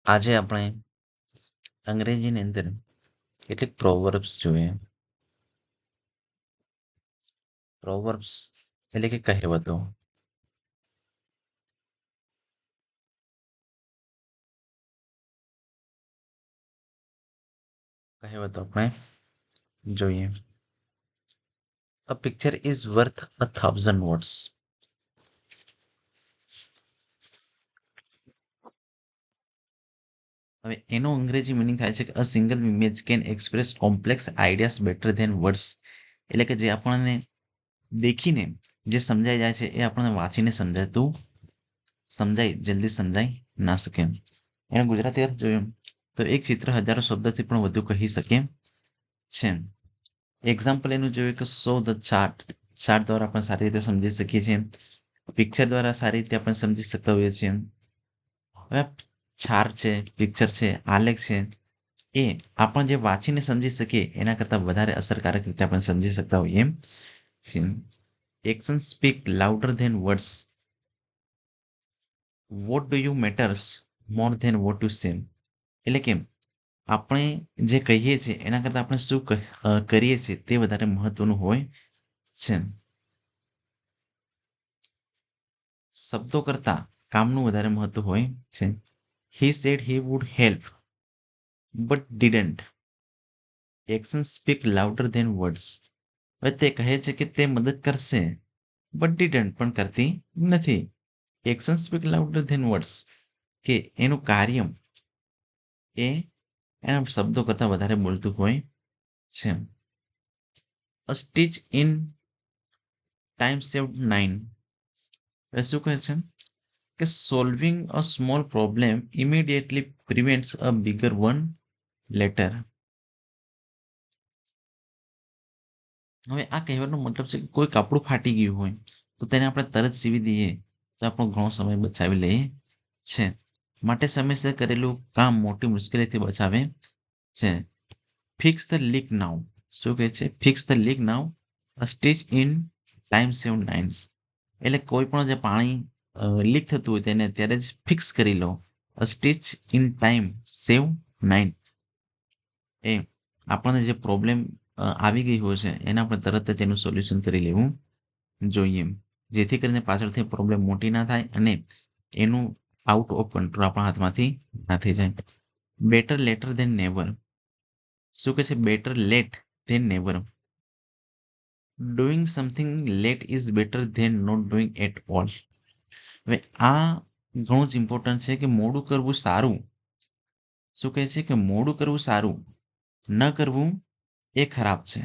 આજે આપણે અંગ્રેજીની અંદર કેટલીક પ્રોવર્બ્સ જોઈએ. પ્રોવર્બ્સ એટલે કે કહેવતો. કહેવતો આપણે જોઈએ. A picture is worth 1,000 words. હવે એનો અંગ્રેજી મિનિંગ થાય છે કે a single image can express complex ideas better than words. એટલે કે જે આપણને દેખીને જે સમજાઈ જાય છે એ આપણને વાંચીને જલ્દી સમજાઈ ના શકે. એનો ગુજરાતી અર્થ જોયું તો એક ચિત્ર હજારો શબ્દથી પણ વધુ કહી શકે છે. એક્ઝામ્પલ એનું જોઈએ કે સો ધ ચાર્ટ. ચાર્ટ દ્વારા આપણે સારી રીતે સમજી શકીએ છીએ. પિક્ચર દ્વારા સારી રીતે આપણે સમજી શકતા હોઈએ છીએ. હવે ચાર્ટ છે, પિક્ચર છે, આલેખ છે, એ આપણે જે વાંચીને સમજી શકીએ એના કરતાં વધારે અસરકારક રીતે આપણે સમજી શકતા હોઈએ છીએ. Action speak louder than words. What do you matters more than what you say. એટલે કે આપણે જે કહીએ છીએ એના કરતાં આપણે શું કરીએ છીએ તે વધારે મહત્વનું હોય છે. શબ્દો કરતાં કામનું વધારે મહત્વ હોય છે. He said he would help but didn't. Action speak louder than words. હવે તે કહે છે કે તે મદદ કરશે બટ ડીડન્ટ પણ કરતી નથી. Action speak louder than words કે એનું કાર્ય એ એના શબ્દો કરતાં વધારે બોલતું હોય છે. અ સ્ટીચ ઇન ટાઈમ સેવ્ડ 9. હવે શું કહે છે કે solving a small problem immediately prevents a bigger one letter. હવે આ કહેવાનો મતલબ છે કે કોઈ કપડું ફાટી ગયું હોય તો તેને આપણે તરત સીવી દઈએ તો આપણો ઘણો સમય બચાવી લઈએ છે. માટે સમયસર કરેલું કામ મોટી મુશ્કેલીથી બચાવે છે. Fix the leak now. શું કહે છે? Fix the leak now. Stitch in time save nines. એટલે કોઈ પણ જે પાણી લીક થતું હોય તેને અત્યારે જ ફિક્સ કરી લો. સ્ટીચ ઇન ટાઈમ સેવ 9. એ આપણને જે પ્રોબ્લેમ આવી ગઈ હોય છે એને આપણે તરત જ એનું સોલ્યુશન કરી લેવું જોઈએ. જેથી કરીને પાછળથી પ્રોબ્લેમ મોટી ના થાય અને એનું આઉટ ઓફ કંટ્રોલ આપણા હાથમાંથી ના થઈ જાય. Better letter than never. શું કહે છે? Better late than never. Doing something late is better than not doing at all. હવે આ ઘણું જ ઇમ્પોર્ટન્ટ છે કે મોડું કરવું સારું. શું કહે છે કે મોડું કરવું સારું, ન કરવું એ ખરાબ છે.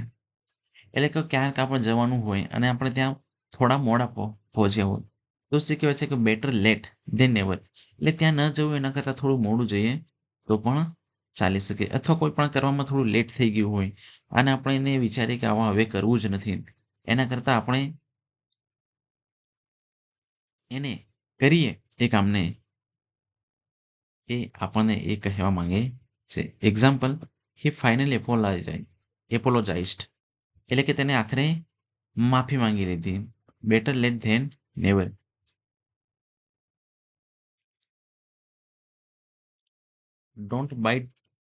એટલે કે ક્યાંક આપણે જવાનું હોય અને આપણે ત્યાં થોડા મોડા પહોંચ્યા હોય તો શું કહેવાય છે કે બેટર લેટ ધેન નેવર. એટલે ત્યાં ન જવું એના કરતાં થોડું મોડું જઈએ તો પણ ચાલી શકે. અથવા કોઈ પણ કરવામાં થોડું લેટ થઈ ગયું હોય અને આપણે એને વિચારીએ કે આવા હવે કરવું જ નથી, એના કરતાં આપણે એને કરીએ એ કામને, એ આપણને એ કહેવા માંગે છે. Example, he finally apologized. એટલે કે તેને આખરે માફી માંગી લીધી. Better late than never. Don't bite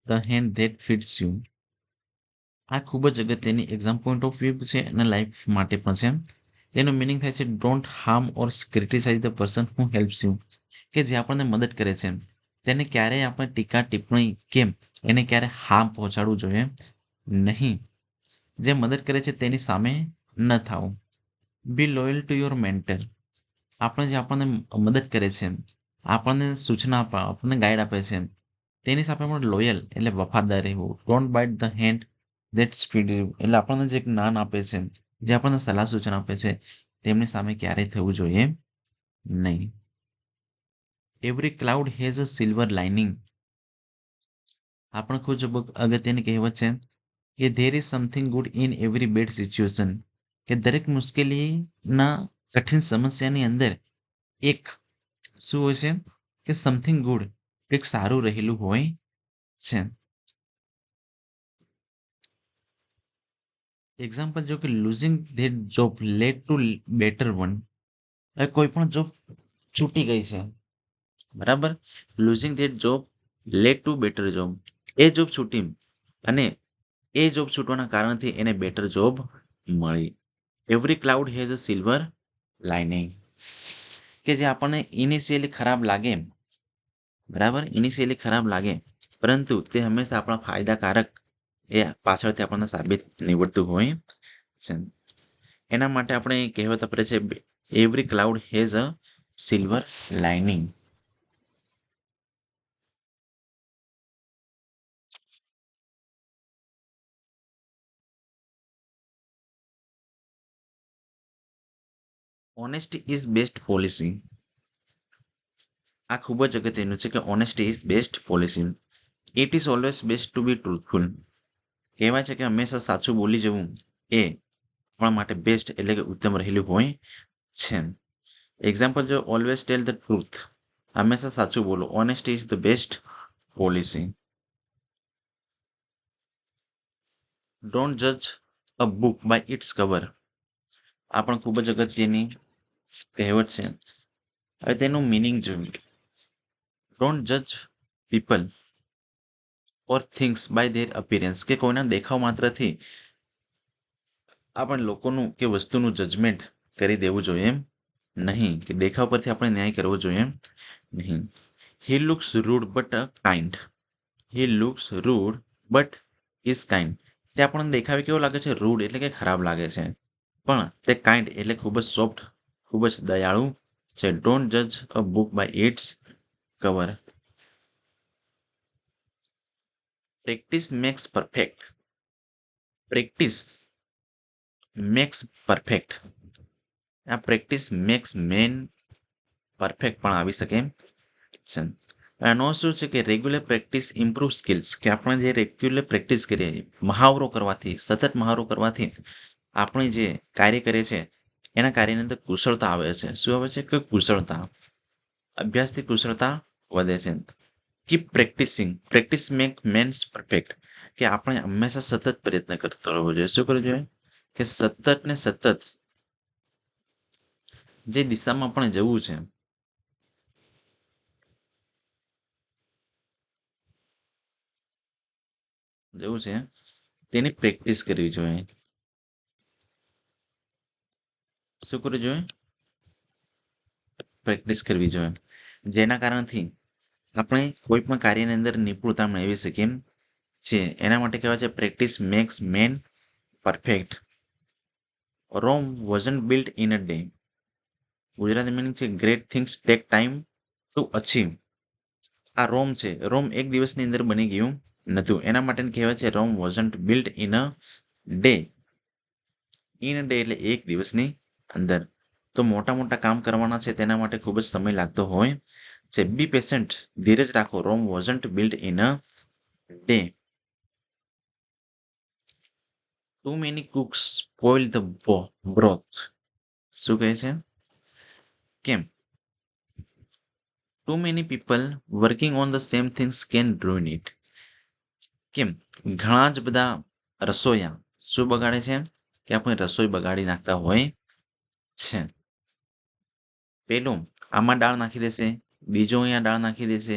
the hand that feeds you. આ ખૂબ જ અગત્યની એક્ઝામ પોઈન્ટ ઓફ વ્યૂ છે અને લાઈફ માટે પણ છે. તેનો મિનિંગ થાય છે don't harm or criticise the person who helps you. કે જે આપણને મદદ કરે છે તેને ક્યારેય આપણે ટીકા ટિપ્પણી કેમ એને ક્યારે હાર્મ પહોંચાડવું જોઈએ નહીં. જે મદદ કરે છે તેની સામે ન થાવું. બી લોયલ ટુ યોર મેન્ટર. આપણે જે આપણને મદદ કરે છે, આપણને સૂચના આપણને ગાઈડ આપે છે તેની સાથે પણ લોયલ એટલે વફાદાર રહેવું. Don't bite the hand that feed you. એટલે આપણને જે જ્ઞાન આપે છે, જે આપણને સલાહ સૂચન આપે છે તેમની સામે ક્યારેય થવું જોઈએ નહીં. Every cloud has a silver lining. આ પણ ખૂબ જ અગત્યની કહેવત છે કે there is something good in every bad situation. કે દરેક મુશ્કેલીના કઠિન સમસ્યાની અંદર એક શું હોય છે કે સમથિંગ ગુડ, કંઈક સારું રહેલું હોય છે. એક્ઝામ્પલ જો કે losing that job led to better one. કોઈ પણ જોબ છૂટી ગઈ છે, બરાબર. Losing that job led to better job. એ જોબ છૂટી અને એ જોબ છૂટવાના કારણથી એને બેટર જોબ મળી. Every cloud has a silver lining. કે જે આપણને ઇનિશિયલી ખરાબ લાગે, બરાબર, ઇનિશિયલી ખરાબ લાગે, પરંતુ તે હંમેશા આપણા ફાયદાકારક એ પાછળથી આપણને સાબિત નીવડતું હોય છે. એના માટે આપણે કહેવત વાપરે છે, every cloud has a silver lining. Honesty is best policy. આ ખૂબ જ અગત્યનું છે કે honesty is best policy. It is always best to be truthful. કહેવાય છે કે હંમેશા સાચું બોલી જવું એ આપણા માટે બેસ્ટ એટલે કે ઉત્તમ રહેલું હોય છે. એક્ઝામ્પલ જો, ઓલવેઝ ટેલ ધ ટ્રુથ. હંમેશા સાચું બોલો. Honesty is the best policy. Don't જજ a book by its cover. આ પણ ખૂબ જ અગત્યની કહેવત છે. હવે તેનું મિનિંગ જોયું. ડોન્ટ જજ people or things by their appearance. કે કોઈના દેખાવ માત્રથી આપણે લોકોનું કે વસ્તુનું જજમેન્ટ કરી દેવું જોઈએ એમ નહીં, કે દેખાવ પરથી આપણે ન્યાય કરવો જોઈએ એમ નહીં. He looks rude but kind. He looks rude but is kind. તે આપણને દેખાવે કેવો લાગે છે? રૂડ એટલે કે ખરાબ લાગે છે, પણ તે કાઇન્ડ એટલે ખૂબ જ સોફ્ટ, ખૂબ જ દયાળુ છે. ડોન્ટ જજ a book by its cover. Practice makes perfect. Practice makes perfect. આ પ્રેક્ટિસ મેક્સ મેન પરફેક્ટ પણ આવી શકે એમ છે. આનો શું છે કે રેગ્યુલર પ્રેક્ટિસ ઇમ્પ્રૂવ સ્કિલ્સ. કે આપણે જે રેગ્યુલર પ્રેક્ટિસ કરીએ, મહાવરો કરવાથી, સતત મહાવરો કરવાથી આપણે જે કાર્ય કરીએ છીએ એના કાર્યની અંદર કુશળતા આવે છે. શું આવે છે? કે કુશળતા. અભ્યાસથી કુશળતા વધે છે. Keep practicing. Practice make men's perfect. કે આપણે હંમેશા સતત પ્રયત્ન કરતો રહેવો જોઈએ. શું કરવું જોઈએ? કે સતત ને સતત જે દિશામાં આપણે જવું છે, તેની પ્રેક્ટિસ કરવી જોઈએ. શું કરવું જોઈએ? પ્રેક્ટિસ કરવી જોઈએ. જેના કારણથી આપણે કોઈ પણ કાર્યની અંદર નિપુણતા મેળવી શકીએ છે. એના માટે કહેવાય છે practice makes man perfect. Rome wasn't built in a day. Gujarati meaning છે great things take time to achieve. આ રોમ છે, રોમ એક દિવસની અંદર બની ગયું નહોતું. એના માટે કહેવાય છે Rome wasn't built in a day. In a day એટલે એક દિવસની અંદર. તો મોટા મોટા કામ કરવાના છે તેના માટે ખૂબ જ સમય લાગતો હોય છે. બી પેશન્ટ. ધીરજ રાખો. Rome wasn't built in a day. Too many cooks spoil the broth. શું કહે છે? કેમ? Too many people working on the same things can ruin it. કેમ? ઘણા જ બધા રસોઈયા શું બગાડે છે? કે આપણે રસોઈ બગાડી નાખતા હોય છે. પેલું આમાં દાળ નાખી દેશે, બીજો અહીંયા દાળ નાખી દેશે,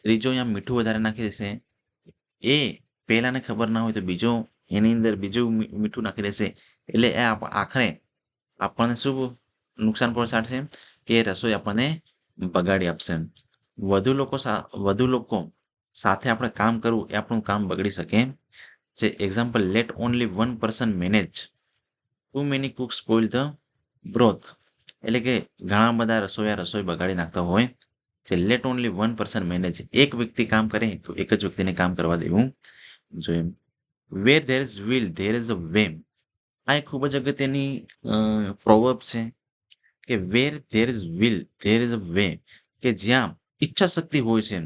ત્રીજો અહીંયા મીઠું વધારે નાખી દેશે. એ પહેલાને ખબર ના હોય તો બીજો એની અંદર બીજું મીઠું નાખી દેશે. એટલે એ આખરે આપણને શું નુકસાન પહોંચાડશે? કે એ રસોઈ આપણને બગાડી આપશે. વધુ લોકો સાથે આપણે કામ કરવું એ આપણું કામ બગડી શકે છે. Example, let only one person manage too many cook spoil the broth. એટલે કે ઘણા બધા રસોઈયા રસોઈ બગાડી નાખતા હોય છે. Let only one person manage. એક વ્યક્તિ કામ કરે તો એક જ વ્યક્તિને કામ કરવા દેવું જોઈએ. Where there is will there is a way. આ એક ખૂબ જ અગત્યની પ્રોવર્બ છે કે where there is will there is a way. કે જ્યાં ઈચ્છા શક્તિ હોય છે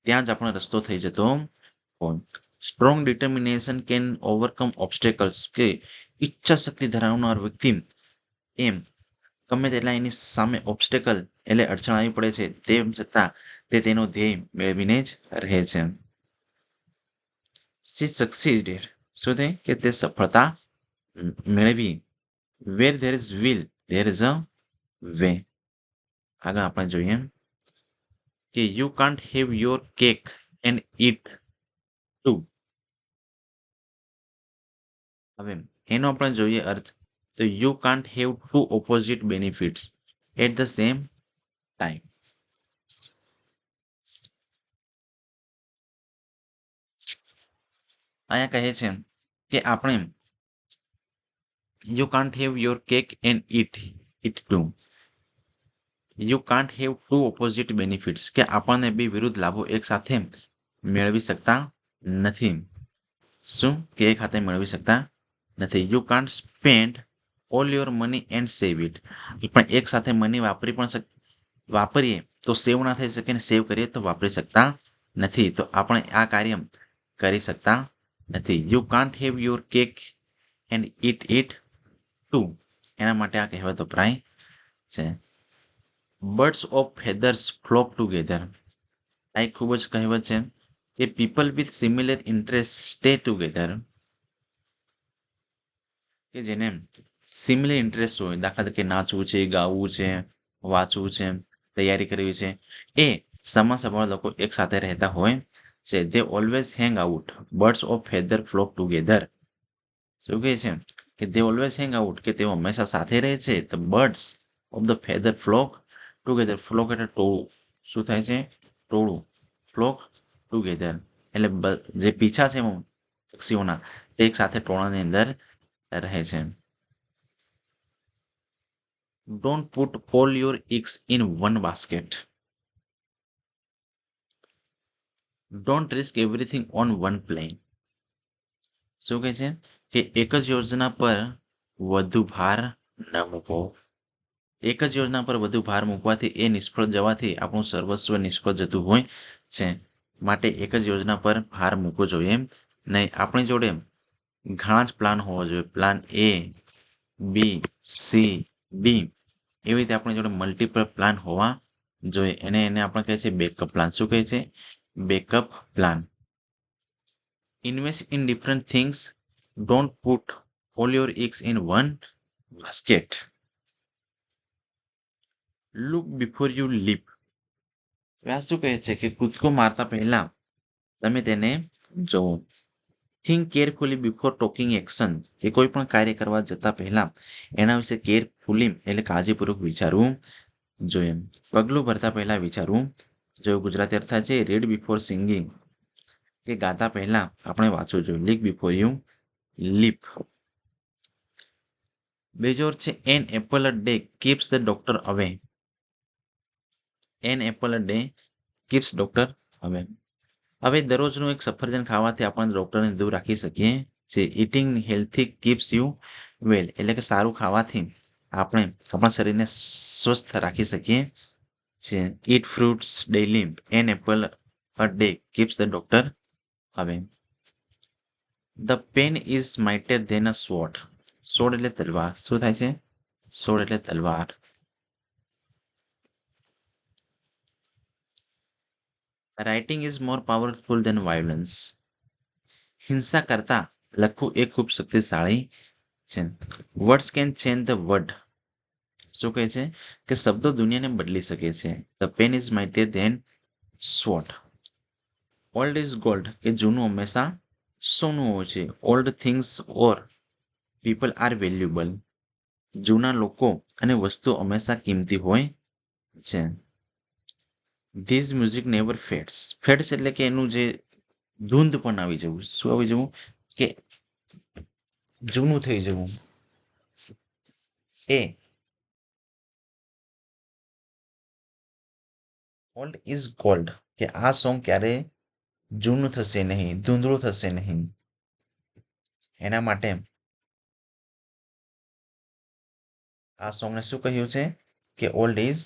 ત્યાં જ આપણો રસ્તો થઈ જતો હોય. Strong determination can overcome obstacles. કે ઈચ્છા શક્તિ ધરાવનાર વ્યક્તિ એમ ગમે તેટલા એની સામે ઓબ્સ્ટેકલ એટલે અડચણ આવી પડે છે તેમ છતાં તે તેનો ધ્યેય મેળવીને જ રહે છે. શી સક્સીડેડ. શું થઈ? કે તે સફળતા મેળવી. Where there is will there is a way. આગળ આપણે જોઈએ કે you can't have your cake and eat too. હવે એનો આપણે જોઈએ અર્થ, તો you can't have two opposite benefits at the same time. અહીંયા કહે છે કે આપણે you can't have your cake and eat too. You can't have two opposite benefits, કે આપણને બે વિરુદ્ધ લાભો એક સાથે મેળવી શકતા નથી. શું? કે એક સાથે મેળવી શકતા નથી. You can't spend all your money and save it. પણ એક સાથે મની વાપરીએ તો સેવ ના થઈ શકે, ને સેવ કરીએ તો વાપરી શકતા નથી. તો આપણે આ કાર્ય કરી શકતા નથી. You can't have your cake and eat it. Too માટે આ કહેવત વપરાય છે. Birds of feathers flock together. આ એક ખૂબ જ કહેવત છે કે people with similar interest stay together. કે જેને સિમિલર ઇન્ટરેસ્ટ હોય, દાખલા તરીકે નાચવું છે, ગાવું છે, વાંચવું છે, તૈયારી કરવી છે, એ સમાન સ્વભાવના લોકો એક સાથે રહેતા હોય છે. દે always hang out. Birds of feather flock together. શું કહે છે કે દે ઓલવેઝ હેંગ આઉટ, કે તેઓ હંમેશા સાથે રહે છે. The birds of the feather flock together. Flock એટલે ટોળું. શું થાય છે? ટોળું. ફ્લોક ટુગેધર એટલે જે પીછા છે પક્ષીઓના, તે એક સાથે ટોળાની અંદર રહે છે. Don't put all your eggs in one basket. Don't risk everything on one plane. શું કહે છે કે એક જ યોજના પર વધુ ભાર ન મૂકો. એક જ યોજના પર વધુ ભાર મૂકવાથી એ નિષ્ફળ જવાથી આપણું સર્વસ્વ નિષ્ફળ જતું હોય છે. માટે એક જ યોજના પર ભાર મૂકવો જોઈએ નહીં. આપણી જોડે ઘણા જ પ્લાન હોવા જોઈએ. પ્લાન એ, બી, સી, ડી, એવી રીતે આપણી જોડે મલ્ટિપલ પ્લાન હોવા જોઈએ. એને આપણે કહે છે બેકઅપ પ્લાન. શું કહે છે? Backup plan. Invest in different things. Don't put all your eggs in one basket. Look before you leap. વ્યાસ શું કહે છે કે કૂદકો મારતા પહેલા તમે તેને જોવો. Think carefully before talking action. કે કોઈ પણ કાર્ય કરવા જતા પહેલા એના વિશે કેરફુલી એટલે કાળજીપૂર્વક વિચારવું જોઈએ. પગલું ભરતા પહેલા વિચારવું જોઈએ. ગુજરાતી અર્થ થાય છે રીડ બિફોર સિંગિંગ, કે ગાતા પહેલા આપણે વાંચવું જોઈએ. Look before you leap. બીજો છે an apple a day keeps the doctor away. An apple a day keeps doctor away. હવે દરરોજનું એક સફરજન ખાવાથી આપણે ડોક્ટરને દૂર રાખી શકીએ છીએ. ઇટિંગ હેલ્થી કીપ્સ યુ વેલ. એટલે કે સારું ખાવાથી આપણે આપણા શરીરને સ્વસ્થ રાખી શકીએ છીએ. Eat fruits daily. An apple a day keeps the doctor away. The pen is mightier than a sword. Sword એટલે તલવાર. શું થાય છે? સ્વોર્ડ એટલે તલવાર. Writing is more powerful than violence. હિંસા કરતા લખવું એ ખૂબ શક્તિશાળી છે. Words can change the world. શું કહે છે કે શબ્દો દુનિયાને બદલી શકે છે. The pen is mightier than sword. Old is gold, કે જૂનું હંમેશા સોનું હોય છે. Old things or people are valuable. જૂના લોકો અને વસ્તુઓ હંમેશા કિંમતી હોય છે. This music never fades. Fades એટલે કે એનું જે ધૂંધ પણ આવી જવું. શું આવી જવું? કે જૂનું થઈ જવું. એ ઓલ્ડ ઇઝ ગોલ્ડ, કે આ સોંગ ક્યારે જૂનું થશે નહીં, ધૂંધળું થશે નહીં. એના માટે આ સોંગને શું કહ્યું છે કે old is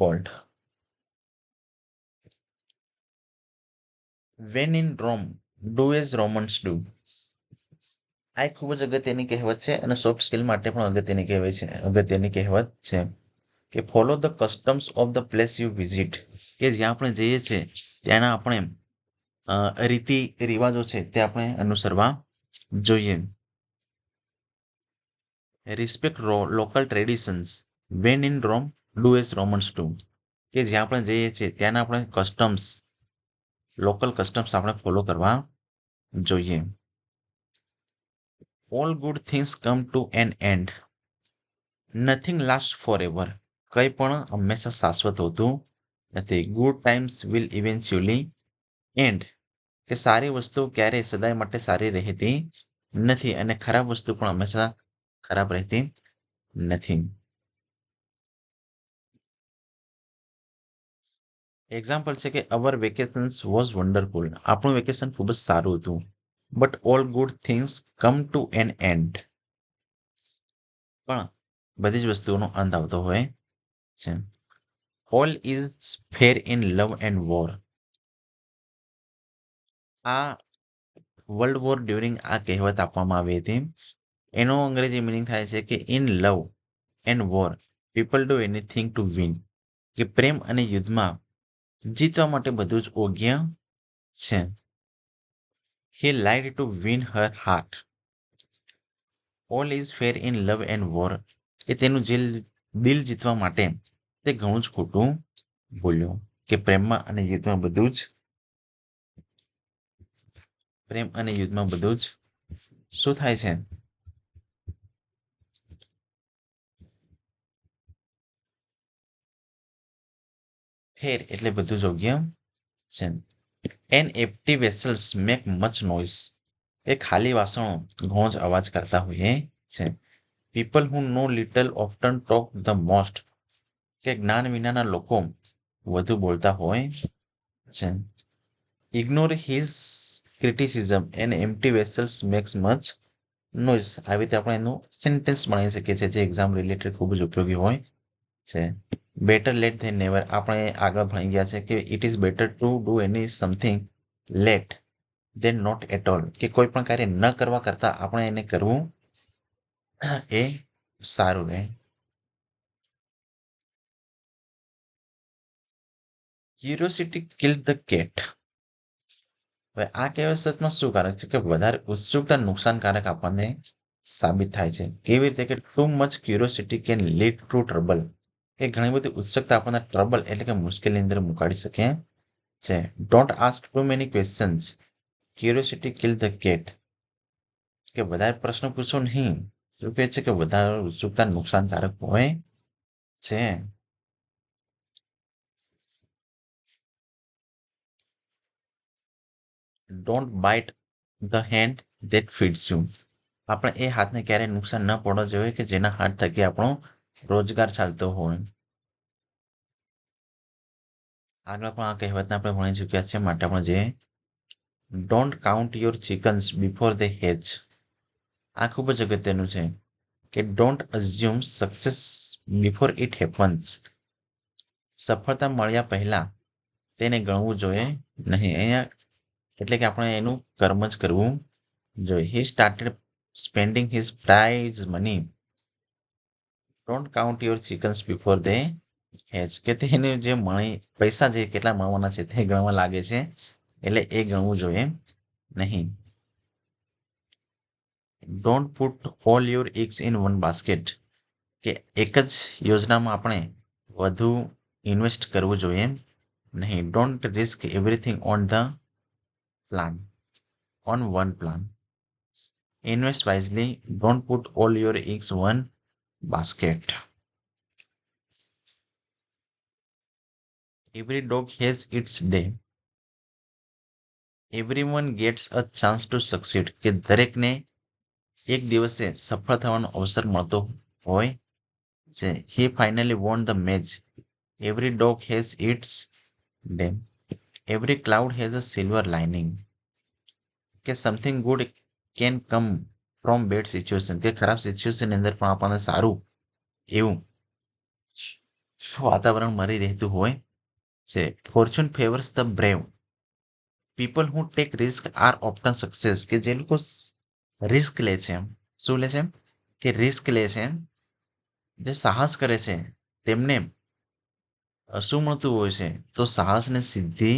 gold. When in Rome do as Romans do. આ એક ખૂબ જ અગત્યની કહેવત છે અને સોફ્ટ સ્કિલ માટે પણ અગત્યની કહેવત છે કે follow the customs of the place you visit. કે જ્યાં આપણે જઈએ છીએ ત્યાંના આપણે રીતિ રિવાજો છે તે આપણે અનુસરવા જોઈએ. Respect local traditions. When in Rome do as Romans do. કે જ્યાં આપણે જઈએ છીએ ત્યાંના આપણે કસ્ટમ્સ, લોકલ કસ્ટમ્સ આપણે ફોલો કરવા જોઈએ. All good things come to an end. Nothing last forever. કંઈ પણ હંમેશા શાશ્વત હોતું નથી. Good times will eventually end. કે સારી વસ્તુ ક્યારેય સદાય માટે સારી રહેતી નથી અને ખરાબ વસ્તુ પણ હંમેશા ખરાબ રહેતી નથી. એક્ઝામ્પલ છે કે અવર વેકેશન્સ વોઝ વન્ડરફુલ. આપણું વેકેશન ખૂબ જ સારું હતું. But all good things come to an end. પણ બધી જ વસ્તુઓનો અંત આવતો હોય છે. All is fair in love and war. આ વર્લ્ડ વોર ડ્યુરિંગ આ કહેવત આપવામાં આવી હતી. એનો અંગ્રેજી મિનિંગ થાય છે કે in love and war people do anything to win. કે પ્રેમ અને યુદ્ધમાં જીતવા માટે બધું જ યોગ્ય છે. He lied to win her heart. All is fair in love and war. એ તેનું દિલ જીતવા માટે તે ઘણું જ ખોટું બોલ્યો. કે પ્રેમ અને યુદ્ધમાં બધું જ શું થાય છે? ફેર એટલે બધું જ યોગ્ય છે. An empty vessels make much noise. એ ખાલી વાસણો ઘણો જ અવાજ કરતા હોઈએ છે. People who know little often talk the most. કે જ્ઞાન વિનાના લોકો વધુ બોલતા હોય છે. Ignore his criticism an empty vessels makes much noise. આવી રીતે આપણે એનું સેન્ટેન્સ બનાવી શકીએ છીએ જે એક્ઝામ રિલેટેડ ખૂબ જ ઉપયોગી હોય છે. Better late than never. આપણે આગળ ભણી ગયા છે કે it is better to do any something late than not at all. કે કોઈ પણ કાર્ય ન કરવા કરતા આપણે એને કરવું એ સારું રહે. Curiosity kill the cat. હવે આ કહેવતમાં શું કારક છે કે વધારે ઉત્સુકતા નુકસાનકારક આપણને સાબિત થાય છે. કેવી રીતે? કે too much curiosity can lead to trouble. એ ઘણી બધી ઉત્સુકતા આપણને ટ્રબલ એટલે કે મુશ્કેલી અંદર મુકાડી શકે છે. Don't ask too many questions. Curiosity kill the cat. કે વધારે પ્રશ્નો પૂછો નહીં. શું કહે છે કે વધારે ઉત્સુકતા નુકસાનકારક હોય છે. Don't bite the hand that feeds you. આપણે એ હાથને ક્યારેય નુકસાન ન પડવો જોઈએ કે જેના હાથ થકી આપણો રોજગાર ચાલતો હોય. આગળ પણ આ કહેવતને આપણે ભણી ચૂક્યા છે માટે આપણે જે don't count your chickens before the hatch. આ ખૂબ જ અગત્યનું છે કે don't assume success before it happens. સફળતા મળ્યા પહેલા તેને ગણવું જોઈએ નહીં. અહીંયા એટલે કે આપણે એનું કર્મ જ કરવું જોઈએ. He started spending his prize money. Don't count your chickens before they hatch. કે તેને જે પૈસા જે કેટલા મળવાના છે તે ગણવા લાગે છે એટલે એ ગણવું જોઈએ નહીં. Don't put all your eggs in one basket. કે એક જ યોજનામાં આપણે વધુ ઇન્વેસ્ટ કરવું જોઈએ નહીં. Don't risk everything on one plan. Invest wisely. Don't put all your eggs one basket. Every dog has its day. Everyone gets a chance two succeed. કે દરેકને એક દિવસે સફળ થવાનો અવસર મળતો હોય છે. He finally won the match. Every dog has its day. Every cloud has a silver lining. કે something good can come from bad situation. કે ખરાબ સિચ્યુએશનની અંદર પણ આપણને સારું એવું વાતાવરણ મળી રહેતું હોય છે. Fortune favours the brave. People who take risk are often success. કે જે લોકો રિસ્ક લે છે. શું લે છે? કે રિસ્ક લે છે. જે સાહસ કરે છે તેમને શું મળતું હોય છે? તો સાહસને સિદ્ધિ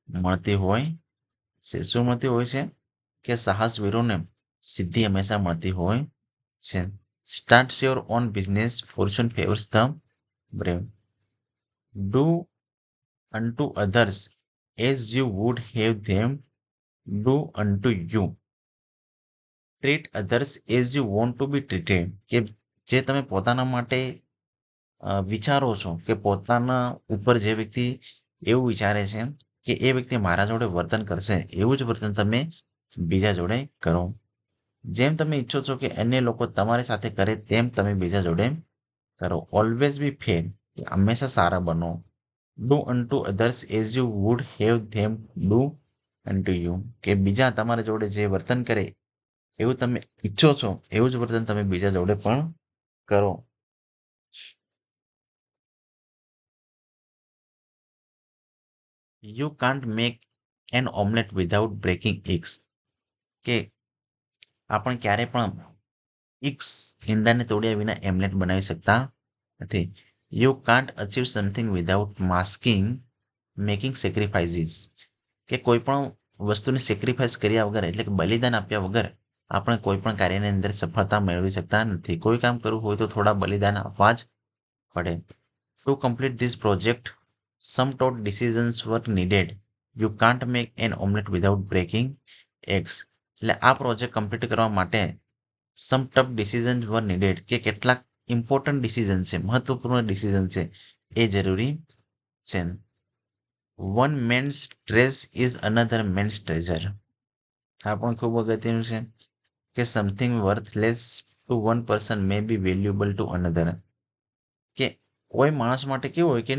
મળતી હોય છે. શું મળતી હોય છે? કે સાહસવીરોને સિદ્ધિ હંમેશા મળતી હોય છે. Start your own business. Fortune favours the brave. Do unto others as you would have them do unto you. Treat others as you want to be treated. કે જે તમે પોતાના માટે વિચારો છો કે પોતાના ઉપર જે વ્યક્તિ એવું વિચારે છે કે એ વ્યક્તિ મારા જોડે વર્તન કરશે એવું જ વર્તન તમે બીજા જોડે કરો. જેમ તમે ઈચ્છો છો કે અન્ય લોકો તમારી સાથે કરે તેમ તમે બીજા જોડે કરો. ઓલવેઝ બી ફેર, હંમેશા સારા બનો. Do unto others as you would have them do unto you, કે બીજા તમારા જોડે જે વર્તન કરે એવું તમે ઈચ્છો છો એવું જ વર્તન તમે બીજા જોડે પણ કરો. You can't make an omelette without breaking eggs, કે આપણે ક્યારે પણ એગ્સ ઈંડાને તોડ્યા વિના એમલેટ બનાવી શકતા નથી. You can't achieve something without masking making sacrifices, કે કોઈ પણ વસ્તુને સેક્રિફાઈસ કર્યા વગર એટલે કે બલિદાન આપ્યા વગર આપણે કોઈ પણ કાર્યની અંદર સફળતા મેળવી શકતા નથી. કોઈ કામ કરવું હોય તો થોડા બલિદાન આપવા જ પડે. To complete this project some tough decisions were needed. You can't make an omelette without breaking eggs, એટલે આ પ્રોજેક્ટ કમ્પ્લીટ કરવા માટે some tough decision were needed, કે કેટલાક ઇમ્પોર્ટન્ટ ડિસિઝન છે, મહત્વપૂર્ણ ડિસિઝન છે એ જરૂરી છે. One man's trash is another man's treasure, આ પણ ખૂબ અગત્યનું છે કે something worthless to one person may be valuable to another, કે કોઈ માણસ માટે કેવું હોય કે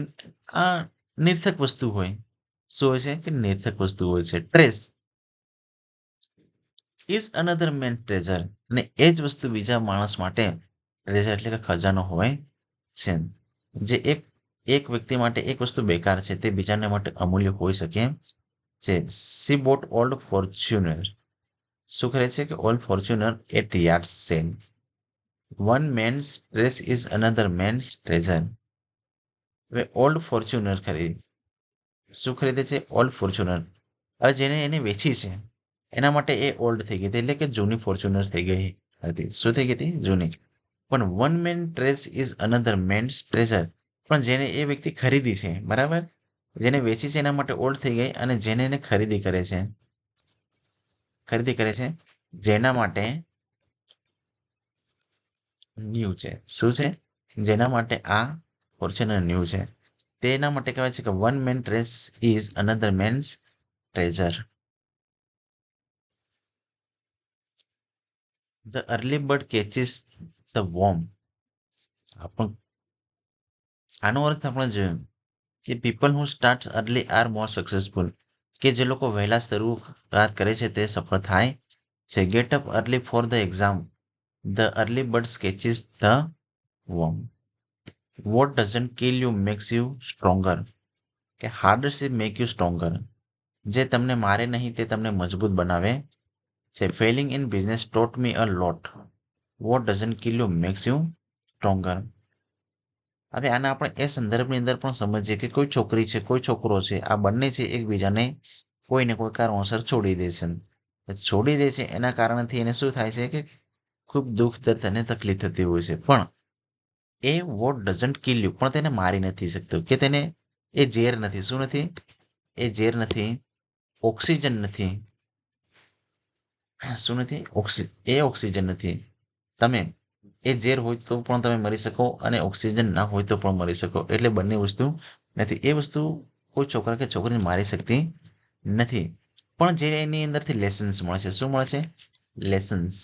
આ નિર્થક વસ્તુ હોય. શું હોય છે કે નિર્થક વસ્તુ હોય છે. Trash is another man treasure, અને એ જ વસ્તુ બીજા માણસ માટે ટ્રેઝર એટલે કે ખજાનો હોય છે. જે એક એક વ્યક્તિ માટે એક વસ્તુ બેકાર છે તે બીજાને માટે અમૂલ્ય હોઈ શકે છે. સી બોટ ઓલ્ડ ફોર્ચ્યુનર, શું કરે છે કે old furniture at yard sale. One man's trash is another man's treasure. હવે ઓલ્ડ ફોર્ચ્યુનર ખરીદી, શું ખરીદે છે? Old furniture. હવે જેને એને વેચી છે એના માટે એ ઓલ્ડ થઈ ગઈ હતી, એટલે કે જૂની ફોર્ચ્યુનર થઈ ગઈ હતી. શું થઈ ગઈ હતી? જૂની. પણ one man trash is another man's treasure, પણ જેને એ વ્યક્તિ ખરીદી છે, બરાબર, જેને વેચી છે એના માટે ઓલ્ડ થઈ ગઈ, અને જેને એને ખરીદી કરે છે જેના માટે ન્યૂ છે. શું છે? જેના માટે આ ફોર્ચ્યુનર ન્યૂ છે તેના માટે કહેવાય છે કે one man trash is another man's treasure. The early bird catches the worm, આનો અર્થ આપણે જોયું કે people who start early are more successful, કે જે લોકો વહેલા શરૂઆત કરે છે તે સફળ થાય છે. Get up early for the exam, the early bird catches the worm. What doesn't kill you makes you stronger, કે હાર્ડશિપ મેક યુ સ્ટ્રોંગર, જે તમને મારે નહીં તે તમને મજબૂત બનાવે છે. Failing in business taught me a lot. What doesn't kill you makes you stronger. હવે આને આપણે એ સંદર્ભની અંદર પણ સમજીએ કે કોઈ છોકરી છે, કોઈ છોકરો છે, આ બંને છે એકબીજાને કોઈને કોઈ કારણોસર છોડી દે છે. છોડી દે છે એના કારણથી એને શું થાય છે કે ખૂબ દુઃખ દર્દ અને તકલીફ થતી હોય છે. પણ એ વોટ ડઝન્ટ કિલ યુ, પણ તેને મારી નથી શકતો, કે તેને એ ઝેર નથી. શું નથી? એ ઝેર નથી, ઓક્સિજન નથી. શું નથી? એ ઓક્સિજન નથી. તમે એ ઝેર હોય તો પણ તમે મરી શકો, અને ઓક્સિજન ના હોય તો પણ મરી શકો, એટલે બંને વસ્તુ નથી. એ વસ્તુ કોઈ છોકરા કે છોકરીને મારી શકતી નથી. પણ જે એની અંદરથી લેસન્સ મળે છે, શું મળે છે? લેસન્સ.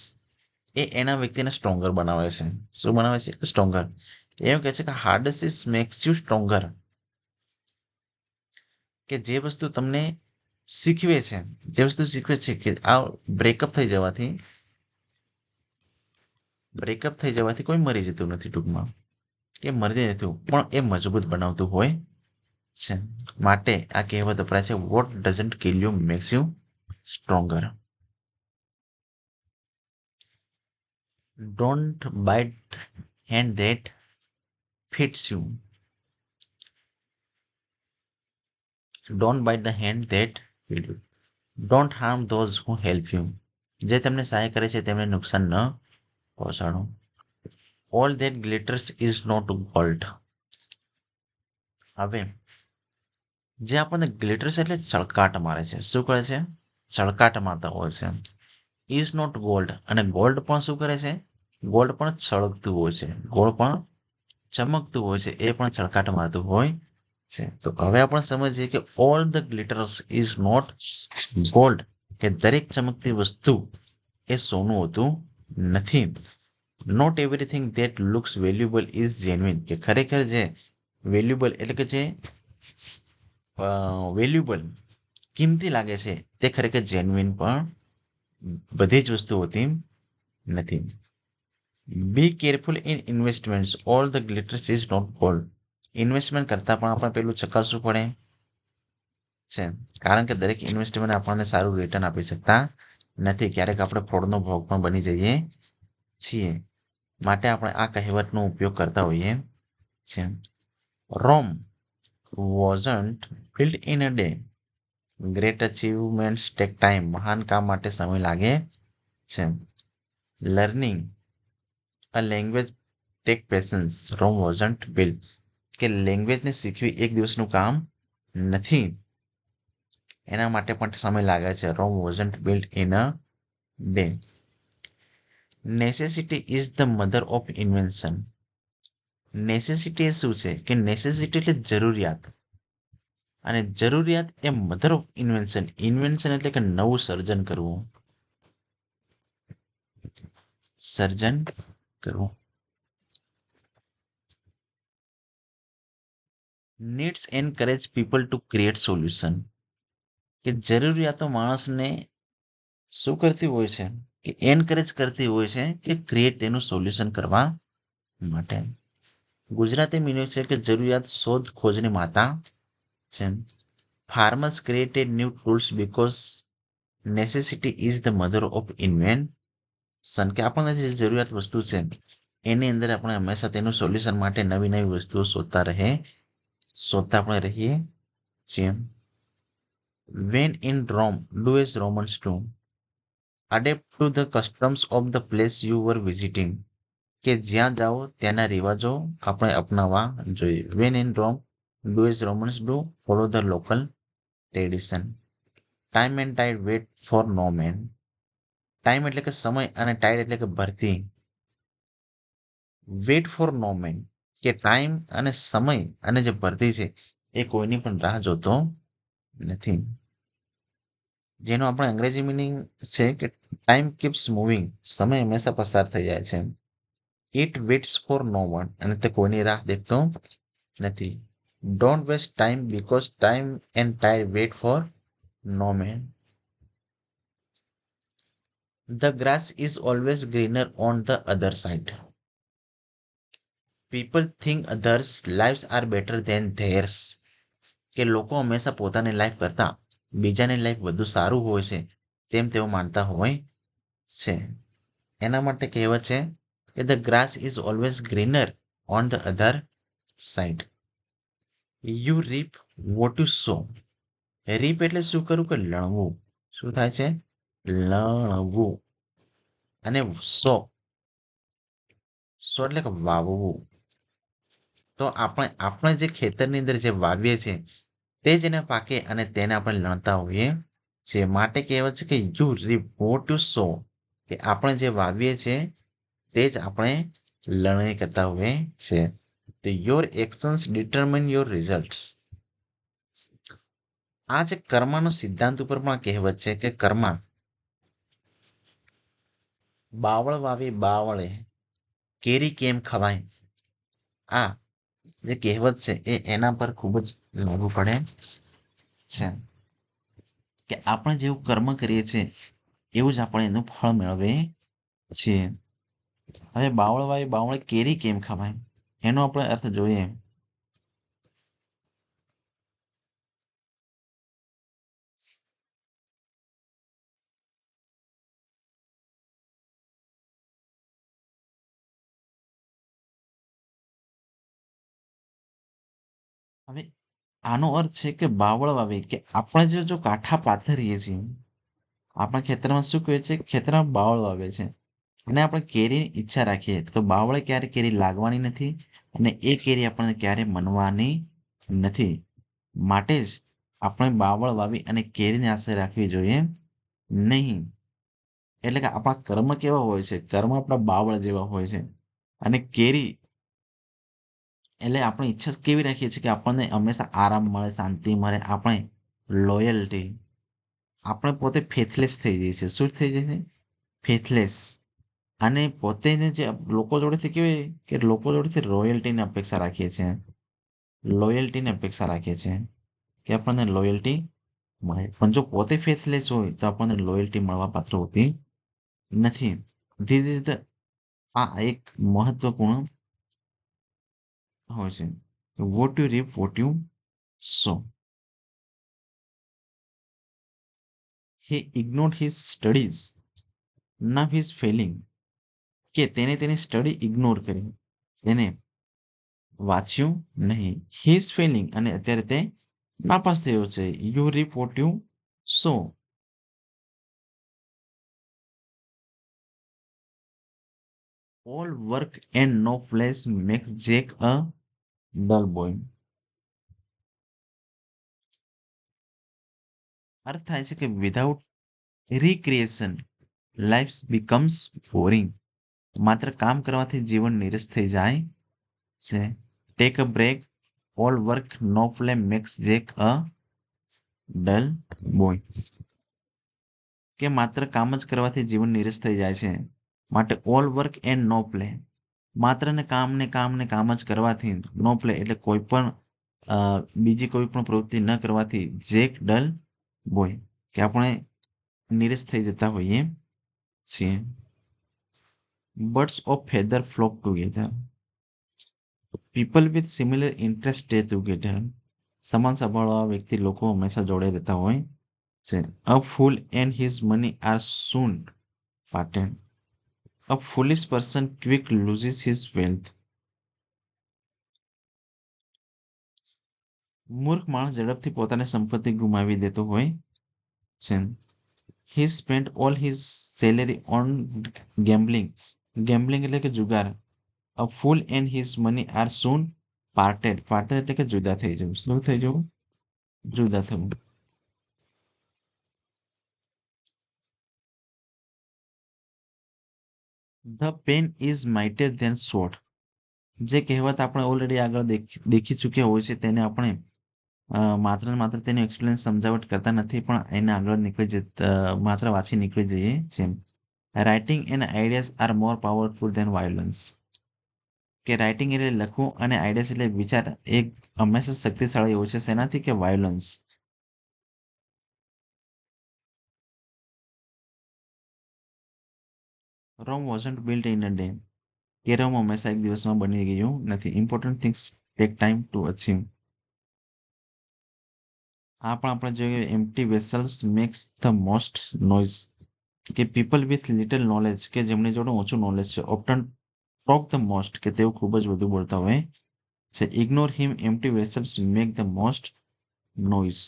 એ એના વ્યક્તિને સ્ટ્રોંગર બનાવે છે. શું બનાવે છે? સ્ટ્રોંગર. એવું કહે છે કે હાર્ડશિપ મેક્સ યુ સ્ટ્રોંગર, કે જે વસ્તુ તમને શીખવે છે, જે વસ્તુ શીખવે છે કે આ બ્રેકઅપ થઈ જવાથી કોઈ મરી જતું નથી, ટૂંકમાં કે મરી જતું, પણ એ મજબૂત બનાવતું હોય છે. માટે આ કહેવત વપરાય છે, what doesn't kill you makes you stronger. Don't bite hand that feeds you. Don't bite the hand that feed you. Don't harm those who help you, જે તમને સહાય કરે છે તેમને નુકસાન ન પહોંચાડો. All that glitters is not gold. હવે જે આપણને ગ્લિટર્સ એટલે ચળકાટ મારે છે, શું કરે છે? ચળકાટ મારતા હોય છે. ઇઝ નોટ ગોલ્ડ, અને ગોલ્ડ પણ શું કરે છે? ગોલ્ડ પણ ચળકતું હોય છે, ગોલ્ડ પણ ચમકતું હોય છે, એ પણ ચળકાટ મારતું હોય છે. તો હવે આપણે સમજીએ કે all the glitters is not gold, કે દરેક ચમકતી વસ્તુ એ સોનું હોતું નથી. Not everything that looks valuable is genuine, કે ખરેખર જે વેલ્યુએબલ એટલે કે જે વેલ્યુએબલ કિંમતી લાગે છે તે ખરેખર જેન્યુઇન પણ બધી જ વસ્તુ હોતી નથી. Be careful in investments, all the glitters is not gold. Investment કરતાં પણ આપણે પેલું ચકાસવું પડે છે, કારણ કે દરેક ઇન્વેસ્ટમેન્ટ આપણને સારું રિટર્ન આપી શકતા નથી. ક્યારેક આપણે ફ્રોડનો ભોગ પણ બની જઈએ છીએ. માટે આપણે આ કહેવતનો ઉપયોગ કરતા હોઈએ છીએ. Rome wasn't built in a day, great achievements take time. મહાન કામ માટે સમય લાગે છે. Learning a language take patience, Rome wasn't built, કે લેંગ્વેજને શીખવી એક દિવસનું કામ નથી, એના માટે પણ સમય લાગે છે. Rome wasn't built in a day. Necessity is the mother of invention. Necessity એ શું છે? કે નેસેસિટી એટલે જરૂરિયાત, અને જરૂરિયાત એ મધર ઓફ ઇન્વેન્શન. ઇન્વેન્શન એટલે કે નવું સર્જન કરવું, સર્જન કરવું. Needs encourage people to create solution, કે જરૂરિયાતો માણસને શું કરતી હોય છે? કે એનકરેજ કરતી હોય છે કે ક્રિએટ તેનું સોલ્યુશન કરવા માટે. ગુજરાતી મીનિંગ છે કે જરૂરિયાત શોધ ખોજની માતા છે. Farmers created new tools because necessity is the mother of invention, કે આપણને જે જરૂરિયાત વસ્તુ છે એની અંદર આપણે હંમેશા તેનું સોલ્યુશન માટે નવી નવી વસ્તુઓ શોધતા આપણે રહીએ છીએ. When in Rome do as Romans do, adapt to the customs of the place you were visiting, કે જ્યાં જાઓ ત્યાંના રિવાજો આપણે અપનાવવા જોઈએ. When in Rome do as Romans do, follow the local tradition. Time and tide wait for no man. Time એટલે કે સમય, અને ટાઈડ એટલે કે ભરતી. વેટ ફોર નો મેન, કે ટાઈમ અને સમય અને જે ભરતી છે એ કોઈની પણ રાહ જોતો નથી. જેનો આપણે અંગ્રેજી મિનિંગ છે કે ટાઈમ કીપ્સ મૂવિંગ, સમય હંમેશા પસાર થઈ જાય છે. It waits for no one, અને તે કોઈની રાહ દેખતો નથી. Don't waste time because time and tide wait for no man. The grass is always greener on the other side. People think others lives are better than theirs, કે લોકો હંમેશા પોતાની લાઈફ કરતા બીજાની લાઈફ વધુ સારું હોય છે તેમ તેઓ માનતા હોય છે. એના માટે કહેવત છે કે the grass is always greener on the other side. You reap what you sow. Reap એટલે શું કરવું? કે લણવું. શું થાય છે? લણવું. અને સો, સો એટલે કે વાવવું. તો આપણે જે ખેતરની અંદર જે વાવીએ છીએ તે જ એને પાકે અને તેને આપણે લણતા હોઈએ છીએ. માટે કહેવત છે કે યુ રીપ વોટ યુ સો, કે આપણે જે વાવીએ છીએ તે જ આપણે લણણી કરતા હોઈએ છીએ. તો યોર એક્શન્સ ડિટરમિન યોર રિઝલ્ટ્સ. આ જે કર્મનો સિદ્ધાંત ઉપર પણ કહેવત છે કે કર્મા બાવળ વાવી બાવળે કેરી કેમ ખવાય. આ જે કહેવત છે એ એના પર ખૂબ જ લાગુ પડે છે, કે આપણે જેવું કર્મ કરીએ છીએ એવું જ આપણે એનું ફળ મેળવીએ છીએ. હવે બાવળ વાવી બાવળે કેરી કેમ ખવાય, એનો આપણે અર્થ જોઈએ. હવે આનો અર્થ છે કે બાવળ વાવી, કે આપણે જો કાંઠા પાથરીએ છીએ, આપણા ખેતરમાં શું કહે છે? ખેતરમાં બાવળ વાવે છે અને આપણે કેરીની ઈચ્છા રાખીએ તો બાવળે ક્યારે કેરી લાગવાની નથી, અને એ કેરી આપણને ક્યારે મળવાની નથી. માટે જ આપણે બાવળ વાવી અને કેરીની આશા રાખવી જોઈએ નહીં. એટલે કે આપણા કર્મ કેવા હોય છે? કર્મ આપણા બાવળ જેવા હોય છે. અને કેરી એટલે આપણે ઈચ્છા કેવી રાખીએ છીએ કે આપણને હંમેશા આરામ મળે, શાંતિ મળે, આપણે લોયલ્ટી આપણે પોતે ફેથલેસ થઈ જઈએ છીએ. શું થઈ જાય છે? ફેથલેસ. અને પોતે જે લોકો જોડેથી કેવી કે લોકો જોડેથી રોયલ્ટીની અપેક્ષા રાખીએ છીએ. લોયલ્ટીની અપેક્ષા રાખીએ છીએ કે આપણને લોયલ્ટી મળે. પણ જો પોતે ફેથલેસ હોય તો આપણને લોયલ્ટી મળવા પાત્ર હોતી નથી. ધીસ ઇઝ ધ આ એક મહત્વપૂર્ણ હોય છે. What you reap what you sow. He ignored his studies now he is failing. કે તેને તેની સ્ટડી ઇગ્નોર કરી. તેને વાંચ્યું નહીં. હી ઇઝ ફેલિંગ અને અત્યારે તે નાપાસ થયો છે. You reap what you sow. All work and no flash makes Jack a dull boy. અર્થ થાય છે કે without recreation life becomes boring. માત્ર કામ કરવાથી જીવન નિરસ થઈ જાય છે. Take a break. All work no play makes Jack a dull boy. કે માત્ર કામ જ કરવાથી જીવન નિરસ થઈ જાય છે. માટે all work and no play. માત્ર ને કામ ને કામ ને કામ જ કરવાથી નો પ્લે એટલે કોઈ પણ બીજી કોઈ પણ પ્રવૃત્તિ ન કરવાથી જેક ડલ બોય કે આપણે નિરસ થઈ જતા હોઈએ છીએ. Birds of feather flock together. People with similar interest stay together. સમાન સ્વભાવવાળા વ્યક્તિ લોકો હંમેશા જોડે રહેતા હોય છે. A fool and his money are soon parted. A foolish person quick loses his wealth. મૂર્ખ માણસ ઝડપથી પોતાની સંપત્તિ ગુમાવી દેતો હોય છે. He spent all his salary on gambling. Gambling એટલે કે જુગાર. A fool and his money are soon parted. Parted એટલે કે જુદા થઈ જવું. શું થઈ જવું? જુદા થવું. The pen is mightier than sword. જે કહેવત આપણે ઓલરેડી આગળ દેખી ચૂક્યા હોય છે તેને આપણે માત્ર ને માત્ર તેનું એક્સપ્લેન સમજાવટ કરતા નથી પણ એને આગળ નીકળી માત્ર વાંચી નીકળી જઈએ છીએ. Writing and ideas are more powerful than violence. કે રાઇટિંગ એટલે લખવું અને આઈડિયાઝ એટલે વિચાર એક હંમેશા શક્તિશાળી હોય છે શેનાથી કે violence. Rome wasn't built in a day. કે રોમ હંમેશા એક દિવસમાં બની ગયું નથી. Important things take time to achieve. આ પણ આપણે જોઈએ empty vessels makes the most noise. કે પીપલ વિથ લિટલ નોલેજ કે જેમની જોડે ઓછું નોલેજ છે ઓપ્ટન ટોક ધ મોસ્ટ કે તેઓ ખૂબ જ વધુ બોલતા હોય છે. Ignore him empty vessels make the most noise.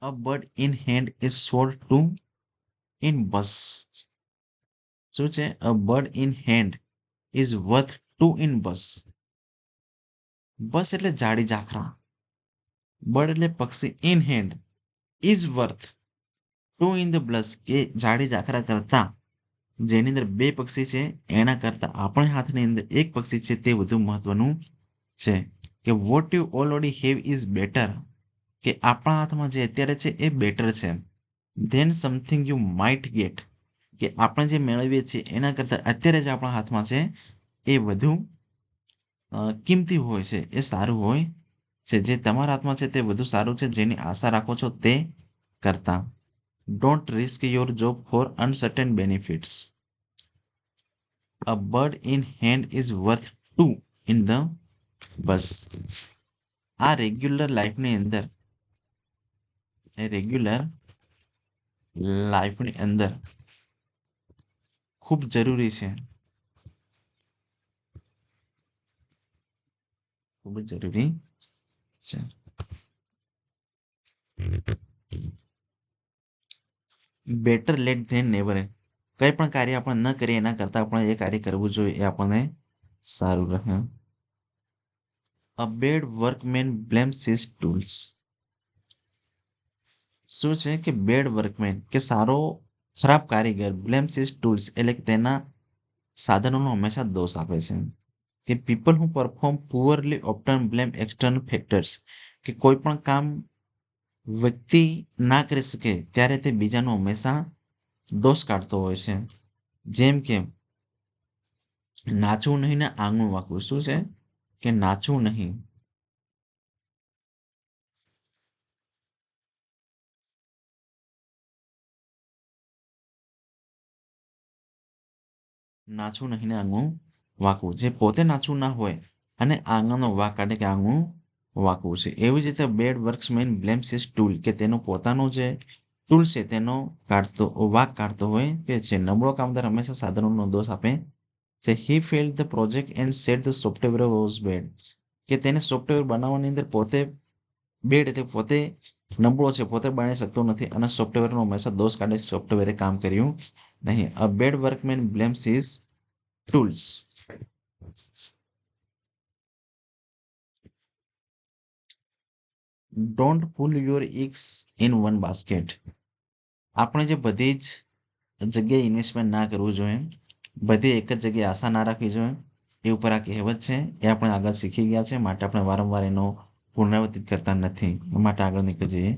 A bird in hand is sold two in bush. શું છે? A bird in hand is worth two in bush. Bush એટલે જાડી ઝાખરા. બર્ડ એટલે પક્ષી in hand is worth two in the bush કે જાડી ઝાખરા કરતા જેની અંદર બે પક્ષી છે એના કરતા આપણા હાથની અંદર એક પક્ષી છે તે વધુ મહત્વનું છે. કે what you already have is better. કે આપણા હાથમાં જે અત્યારે છે એ બેટર છે than something you might get. કે આપણે જે મેળવીએ છીએ એના કરતાં અત્યારે જે આપણા હાથમાં છે એ વધુ કિંમતી હોય છે એ સારું હોય છે. જે તમારા હાથમાં છે તે વધુ સારું છે જેની આશા રાખો છો તે કરતા. Don't risk your job for uncertain benefits. A bird in hand is worth two in the bush. આ રેગ્યુલર લાઈફની અંદર રેગ્યુલર લાઈફની અંદર ખૂબ જરૂરી છે. ખૂબ જ જરૂરી છે. Better late than never. કંઈ પણ કાર્ય આપણે ન કરીએ એના કરતાં આપણે એ કાર્ય કરવું જોઈએ એ આપણને સારું રહે. અ bad workman blames his tools. શું છે કે બેડ વર્કમેન કે સારો ખરાબ કારીગર બ્લેમ્સ હિઝ ટૂલ્સ એટલે કે તેના સાધનોનો હંમેશા દોષ આપે છે. કે people who perform poorly often blame external factors કે કોઈ પણ કામ વ્યક્તિ ના કરી શકે ત્યારે તે બીજાનો હંમેશા દોષ કાઢતો હોય છે. જેમ કે નાચવું નહીં ને આંગણું વાગવું. શું છે કે નાચવું નહીં, નાચવું નહીં ને આંગણું વાગવું. જે પોતે નાચવું ના હોય અને આંગણનો વાંક કાઢે કે આંગણું વાગવું છે. એવી જ રીતે બેડ વર્ક્સમેન બ્લેમ્સ હિઝ ટૂલ કે તેનો પોતાનો જે ટૂલ છે તેનો વાંક કાઢતો હોય કે છે. નબળો કામદાર હંમેશા સાધનોનો દોષ આપે છે. He failed the project and said the software was bad કે તેને સોફ્ટવેર બનાવવાની અંદર પોતે બેડ એટલે પોતે નબળો છે, પોતે બનાવી શકતો નથી અને સોફ્ટવેરનો હંમેશા દોષ કાઢે છે. સોફ્ટવેરે કામ કર્યું નહીં. A bad workman blames his tools. Don't pull your eggs in one basket. આપણે જે બધી જ જગ્યાએ ઇન્વેસ્ટમેન્ટ ના કરવું જોઈએ, બધી એક જ જગ્યાએ આશા ના રાખવી જોઈએ. એ ઉપર આ કહેવત છે એ આપણે આગળ શીખી ગયા છે, માટે આપણે વારંવાર એનો પુનરાવર્તિત કરતા નથી, માટે આગળ નીકળી જઈએ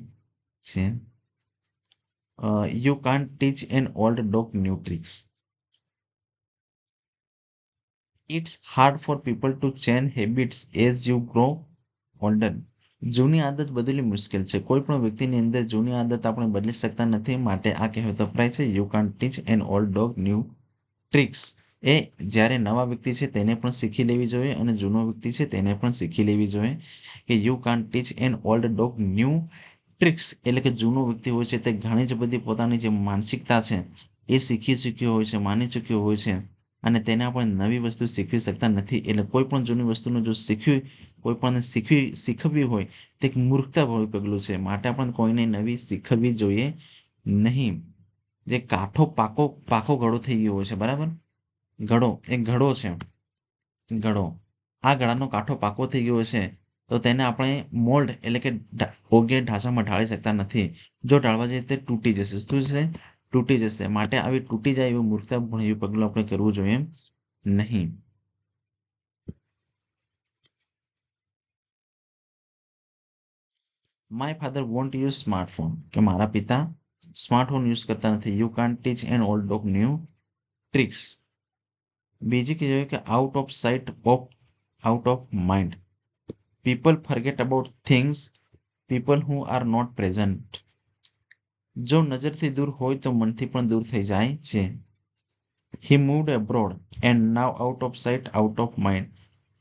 છીએ. You can't teach an old dog new tricks. It's hard for people to change habits as you grow older. જૂની આદત બદલવી મુશ્કેલ છે. કોઈ પણ વ્યક્તિની અંદર જૂની આદત આપણે બદલી શકતા નથી, માટે આ કહેવત વપરાય છે. You can't teach an old dog new tricks. એ જ્યારે નવા વ્યક્તિ છે તેને પણ શીખી લેવી જોઈએ અને જૂનો વ્યક્તિ છે તેને પણ શીખી લેવી જોઈએ કે you can't teach an old dog new tricks એટલે કે જૂનો વ્યક્તિ હોય છે તે ઘણી જ બધી પોતાની જે માનસિકતા છે એ શીખી ચૂક્યો હોય છે, માની ચૂક્યો હોય છે અને તેને આપણે નવી વસ્તુ શીખવી શકતા નથી. એટલે કોઈ પણ જૂની વસ્તુનું જો કોઈ પણ શીખવવી હોય તે એક મૂર્ખતાભર્યું પગલું છે, માટે આપણે કોઈને નવી શીખવવી જોઈએ નહીં. જે કાઠો પાકો ઘડો થઈ ગયો હોય છે, બરાબર, એક ઘડો છે, ઘડો, આ ઘડાનો કાંઠો પાકો થઈ ગયો છે તો તેને આપણે મોલ્ડ એટલે કે યોગ્ય ઢાંચામાં ઢાળી શકતા નથી. જો ઢાળવા જઈએ તે તૂટી જશે. શું છે? તૂટી જશે. માટે આવી તૂટી જાય એવું મૂર્ખતાપૂર્ણ એવું પગલું આપણે કરવું જોઈએ નહીં. My father won't use smartphone કે મારા પિતા સ્માર્ટફોન યુઝ કરતા નથી. You can't teach an old dog new tricks. બીજી કે જોઈએ કે out of sight of out of mind. People forget about things people who are not present. જો નજરથી દૂર હોય તો મનથી પણ દૂર થઈ જાય છે. He moved abroad and now out of sight out of mind.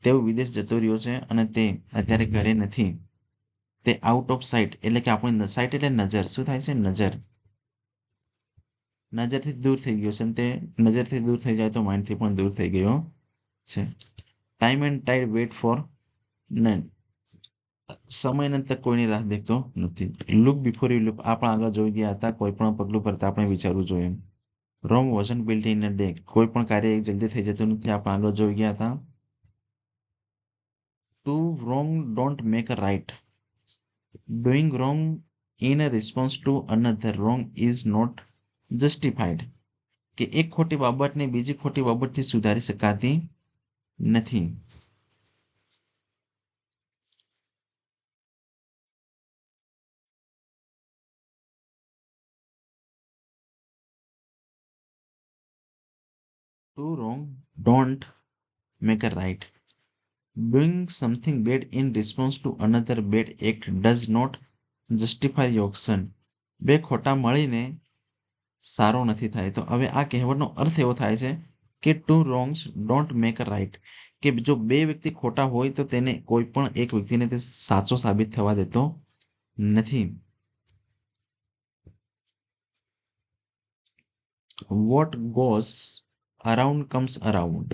તેઓ વિદેશ જતો રહ્યો છે અને તે અત્યારે ઘરે નથી. તે આઉટ ઓફ સાઇટ એટલે કે આપણી સાઇટ એટલે નજર. શું થાય છે? નજર. નજરથી દૂર થઈ ગયો છે અને તે નજરથી દૂર થઈ જાય તો માઇન્ડથી પણ દૂર થઈ ગયો છે. Time and tide wait for none. સમય ને તક કોઈની રાહ દેખતો નથી. Look before you look. આપણે આગળ જોઈ ગયા હતા કોઈ પણ પગલું ભરતા આપણે વિચારવું જોઈએ. Rome wasn't built in a day. કોઈ પણ કાર્ય એક જલ્દી થઈ જતું નથી. આપણે આગળ જોઈ ગયા હતા. Two wrong don't make a right. Doing wrong in a response to another wrong is not justified. કે એક ખોટી બાબતને બીજી ખોટી બાબતથી સુધારી શકાતી નથી. Two wrong don't make a right. Doing something bad in response to another bad act does not justify your action. બે ખોટા મળીને સારો નથી થાય. તો હવે આ કહેવતનો અર્થ એવો થાય છે કે two wrongs don't make a right. કે જો બે વ્યક્તિ ખોટા હોય તો તેને કોઈ પણ એક વ્યક્તિને તે સાચો સાબિત થવા દેતો નથી. What goes around comes around.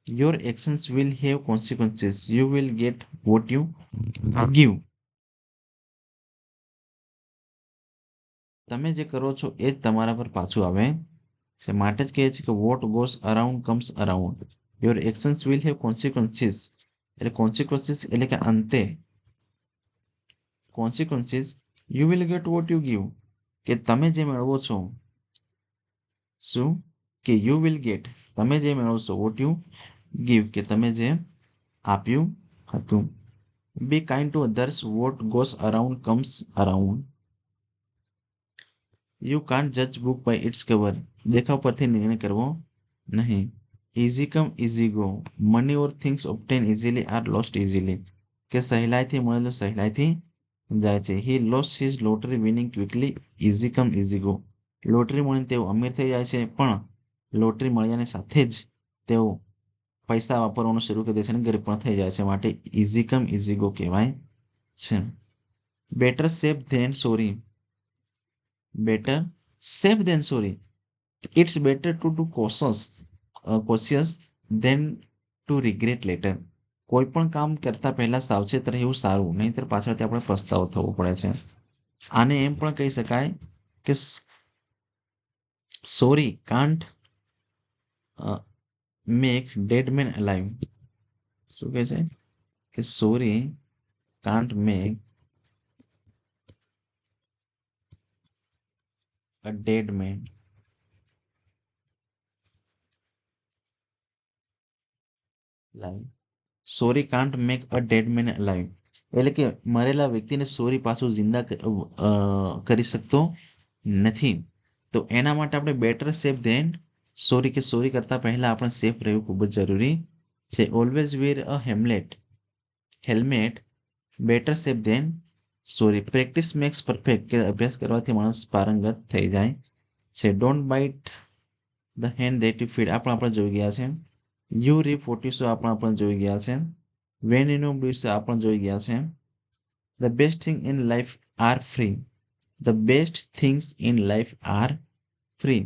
Your actions will have consequences. You will get what you give. તમે જે કરો છો એ જ તમારા પર પાછું આવે છે. માટે જ કહે છે કે what goes around comes around. Your actions will have consequences. એટલે કોન્સિક્વન્સીસ એટલે કે અંતે consequences you will get what you give. કે તમે જે મેળવો છો શું કે યુ વિલ ગેટ તમે જે મેળવશો વોટ યુ ગીવ કે તમે જે આપ્યું હતું. Be kind to others. What goes around comes around. You can't જજ બુક બાય ઇટ્સ કવર. દેખાવ પરથી નિર્ણય કરવો નહીં. Easy come easy go. Money or things obtain easily are lost easily. કે સહેલાઈથી મળેલું સહેલાઈથી જાય છે. He lost his lottery winning quickly. Easy come easy go. Lottery મળીને તેઓ અમીર થઈ જાય છે, પણ લોટરી મળ્યાની સાથે જ તેઓ પૈસા વાપરવાનું શરૂ કરી દે છે અને ગરીબ પણ થઈ જાય છે. માટે ઇઝી કમ ઇઝી ગો કહેવાય છે. Better safe than sorry. Better safe than sorry. It's better to do cautious than to regret later. કોઈ પણ કામ કરતા પહેલા સાવચેત રહેવું સારું, નહીંતર પાછળથી આપણે પસ્તાવો થવો પડે છે. આને એમ પણ કહી શકાય કે sorry can't make dead man alive. શું કહે છે કે sorry can't make a dead man live. Sorry can't make a dead man live. એટલે કે મરેલા વ્યક્તિને સોરી પાછું જિંદા કરી શકતો નથી. તો એના માટે આપણે બેટર સેફ ધેન સોરી કે સોરી કરતા પહેલા આપણે સેફ રહેવું ખૂબ જ જરૂરી છે. Always wear a helmet. Better safe than sorry. Practice makes perfect. કે અભ્યાસ કરવાથી માણસ પારંગત થઈ જાય છે. Don't bite the hand that you feed. આપણે જોઈ ગયા છે. યુ રી 40 આપણે જોઈ ગયા છે. વેન યુ નો બ્લુસ આપણે જોઈ ગયા છે. The best thing in life are free. The best things in life are free.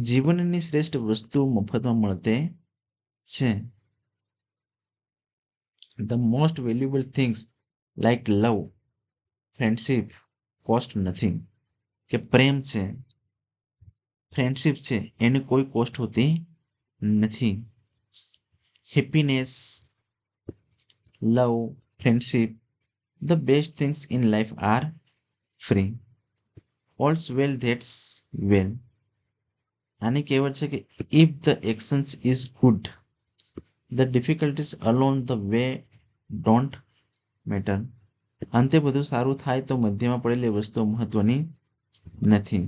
જીવનની શ્રેષ્ઠ વસ્તુ મફતમાં મળતે છે. The most valuable things like love friendship cost nothing. કે પ્રેમ છે, ફ્રેન્ડશીપ છે, એની કોઈ કોસ્ટ હોતી નથી. Happiness, love, friendship, the best things in life are free. All's well that's well. આની કહેવત છે કે if the actions is good the difficulties alone the way don't matter. અંતે બધું સારું થાય તો મધ્યમાં પડેલી વસ્તુઓ મહત્વની નથી.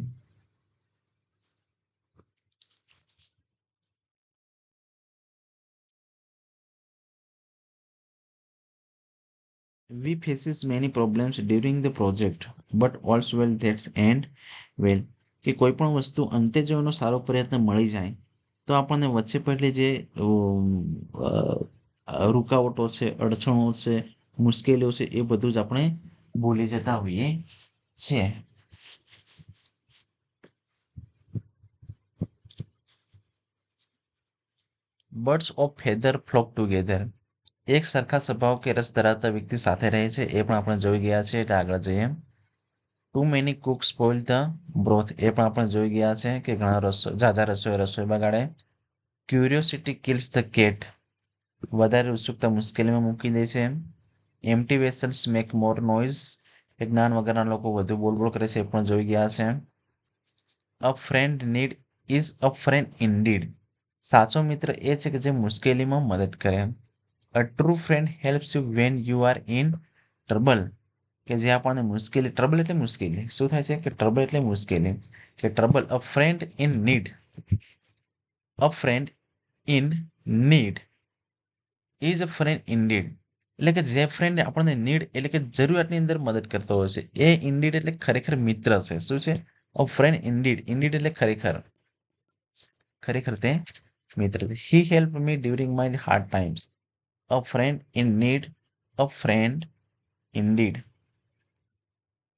We faces many problems during the project, but all's well that ends well. કે કોઈ પણ વસ્તુ અંતે જો એનો સારો પ્રયત્ન મળી જાય તો આપણને વચ્ચે પડેલી જે રૂકાવટો છે, અડચણો છે, મુશ્કેલીઓ છે, એ બધું જ આપણે ભૂલી જતા હોઈએ છીએ. Birds of feather flock together. એક સરખા સ્વભાવ કે રસ ધરાવતા વ્યક્તિ સાથે રહે છે, એ પણ આપણે જોઈ ગયા છે. એટલે આગળ જઈએ. Too many cook spoil the broth. એ પણ આપણે જોઈ ગયા છે કે ઘણા ઝાઝા રસોઈ બગાડે. Curiosity kills the cat. વધારે ઉત્સુકતા મુશ્કેલીમાં મૂકી દે છે. એમ્પ્ટી વેસલ્સ મેક મોર નોઇઝ. જ્ઞાન વગરના લોકો વધુ બોલબોલ કરે છે, એ પણ જોઈ ગયા છે. A friend need is a friend indeed. સાચો મિત્ર એ છે કે જે મુશ્કેલીમાં મદદ કરે. A true friend helps you when you are in trouble. કે જે આપણને મુશ્કેલી, ટ્રબલ એટલે મુશ્કેલી, શું થાય છે કે ટ્રબલ એટલે મુશ્કેલી, કે trouble. A friend in need, a friend in need is a friend indeed. એટલે કે જે ફ્રેન્ડ આપણને નીડ એટલે કે જરૂરિયાતની અંદર મદદ કરતો હોય છે, એ ઇનડીડ એટલે ખરેખર મિત્ર છે. શું છે? A friend ઇનડીડ. ઇનડીડ એટલે ખરેખર, ખરેખર તે મિત્ર. He help me during my hard times. A friend in need, a friend indeed.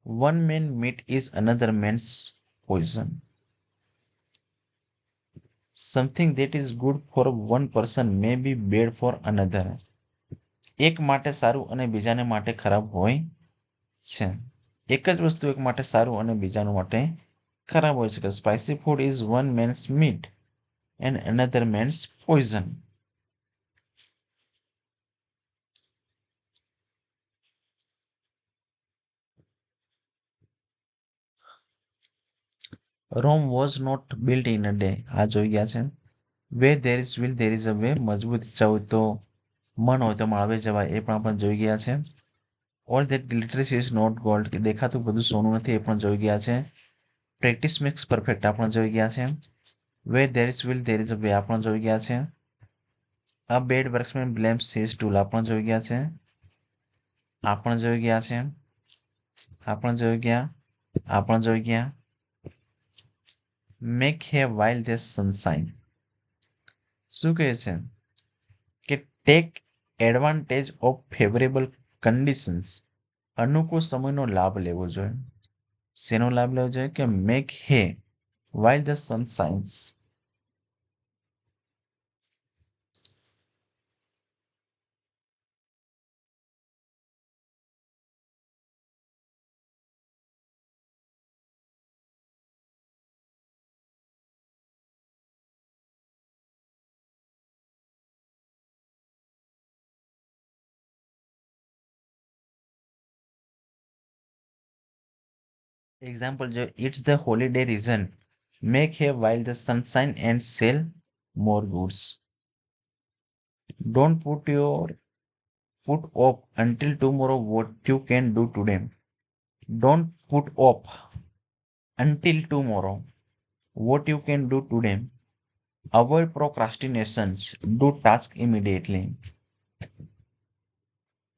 One man meat is another man's poison. Something that is good for one person may be bad for another. એક માટે સારું અને બીજાને માટે ખરાબ હોય છે. એક જ વસ્તુ એક માટે સારું અને બીજાનું માટે ખરાબ હોઈ શકે. Spicy food is one man's meat and another man's poison. Rome was not built in a day. આ જોઈ ગયા છે. Way there is will there is a way. મજબૂત ઈચ્છા હોય તો મન હોય તો માળવે જવાય, એ પણ આપણે જોઈ ગયા છે. All that glitters is not gold. કે દેખાતું બધું સોનું નથી, એ પણ જોઈ ગયા છે. પ્રેક્ટિસ મેક્સ પરફેક્ટ આપણે જોઈ ગયા છે. Way there is will there is a way આપણે જોઈ ગયા છે. અ બેડ વર્ક્સમેન બ્લેમ્સ હિઝ ટૂલ આપણે જોઈ ગયા છે. આપણે જોઈ ગયા છે. આપણે જોઈ ગયા. આપણે જોઈ ગયા. Make hay while they sunshine. શું કહે છે કે take advantage of favourable conditions. અનુકૂળ સમયનો લાભ લેવો જોઈએ. શેનો લાભ લેવો જોઈએ? કે make hay while the sun shines. Example જો it's the holiday reason make hay while the sunshine and sell more goods. Don't put off until tomorrow what you can do today. Don't put off until tomorrow what you can do today. Avoid procrastinations. Do task immediately.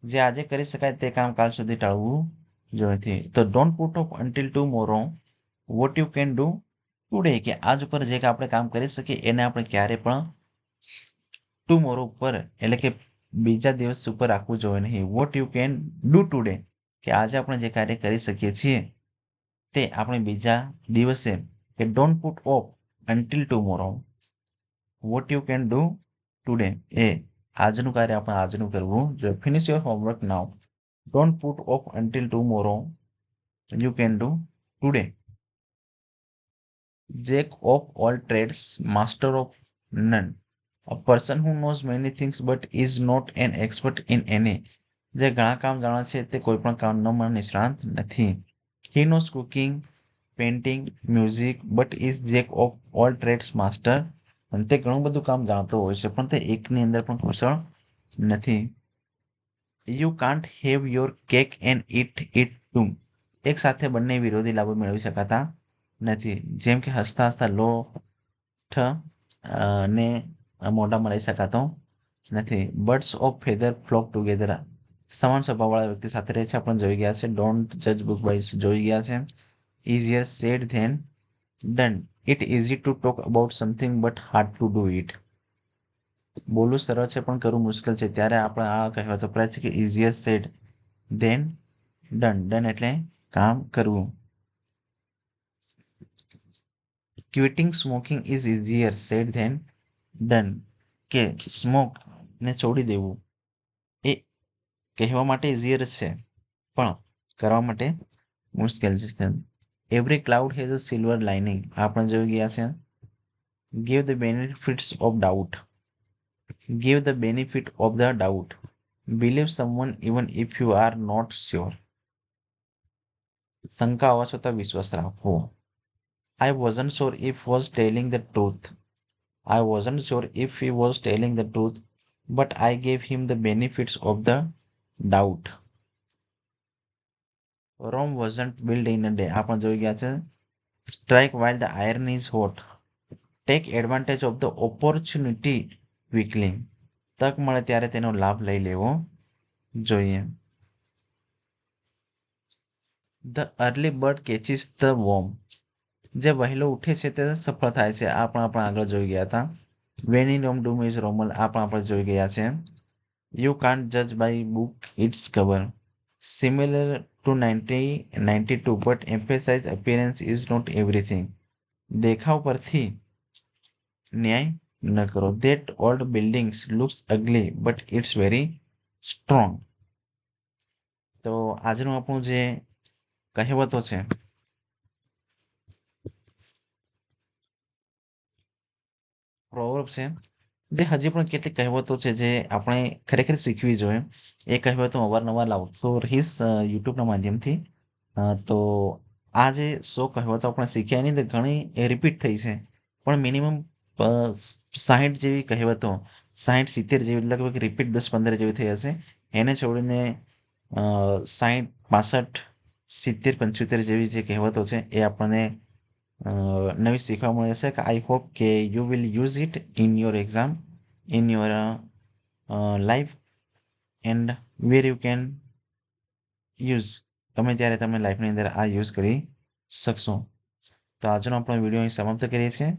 જે આજે કરી શકાય તે કામ કાલ સુધી ટાળવું જોઈએ નથી. તો don't put off until tomorrow what you can do today. કે આજ ઉપર જે આપણે કામ કરી શકીએ એને આપણે ક્યારે પણ ટુમોરો ઉપર એટલે કે બીજા દિવસ ઉપર રાખવું જોઈએ નહીં. Vote you can do today કે આજે આપણે જે કાર્ય કરી શકીએ છીએ તે આપણે બીજા દિવસે. કે don't put off until tomorrow what you can do today એ આજનું કાર્ય આપણે આજનું કરવું જોઈએ. Finish your homework now. Don't put off until tomorrow you can do today. Jack of all trades master of none. A person who knows many things but is not an expert in any. જે ઘણા કામ જાણે છે તે કોઈ પણ કામમાં નિષ્ણાત નથી. He knows cooking, painting, music but is jack of all trades master. અને તે ઘણું બધું કામ જાણતો હોય છે પણ તે એકની અંદર પણ કુશળ નથી. You can't have your cake and it it to. એક સાથે બંને વિરોધી લાભો મેળવી શકાતા નથી. જેમ કે હસતા હસતા લોઠ ને મોઢામાં લઈ શકાતો નથી. Birds of feather flock together. સમાન સ્વભાવવાળા વ્યક્તિ સાથે રહે છે આપણે જોઈ ગયા છે. ડોન્ટ જજ બુક બાય જોઈ ગયા છે. Easier said than done. It easy to talk about something but hard to do it. બોલવું સરળ છે પણ કરવું મુશ્કેલ છે. ત્યારે આપણે આ કહેવત વપરાય છે કે easier said than done. Done એટલે કામ કરવું. Quitting smoking is easier said than done. કે સ્મોક ને છોડી દેવું એ કહેવા માટે ઇઝીયર છે પણ કરવા માટે મુશ્કેલ છે. Every cloud has a silver lining. આપણે જોઈ ગયા છે. Give the benefits of doubt. Give the benefit of the doubt. Believe someone even if you are not sure. શંકા હોવા છતાં વિશ્વાસ રાખવો. I wasn't sure if was telling the truth. I wasn't sure if he was telling the truth, but I gave him the benefits of the doubt. Rome wasn't built in a day. આપણે જોઈ ગયા છે. Strike while the iron is hot. Take advantage of the opportunity quickly. તક મળે ત્યારે તેનો લાભ લઈ લેવો જોઈએ. The early bird catches the worm. જે વહેલો ઉઠે છે તે સફળ થાય છે. આ પણ આપણે આગળ જોઈ ગયા હતા. When in Rome do as Romans. આ પણ આપણે જોઈ ગયા છે. યુ કાન્ટ જજ by book its cover. Similar to 1992 but emphasize appearance is not everything. દેખાવ પરથી ન્યાય ન કરો. That old buildings looks ugly but it's very strong. તો આજનું આપણું જે કહેવતો છે પ્રોવર્બ છે જે હજી પણ કેટલીક કહેવતો છે જે આપણે ખરેખર શીખવી જોઈએ. એ કહેવતો અવારનવાર લાવતો રહીશ યુટ્યુબના માધ્યમથી. તો આ જે 100 કહેવતો આપણે શીખ્યા એની અંદર ઘણી રિપીટ થઈ છે. પણ મિનિમમ 60 જેવી કહેવતો 60-70 જેવી લગભગ રિપીટ 10-15 જેવી થઈ હશે. એને છોડીને 60, 65, 70, 75 જેવી જે કહેવતો છે એ આપણને નવી શીખવા મળે છે. કે આઈ હોપ કે you will use it in your exam, in your life and where you can use, ગમે ત્યારે તમે લાઈફની અંદર આ યુઝ કરી શકશો. તો આજનો આપણો વિડીયો અહીં સમાપ્ત કરીએ છીએ.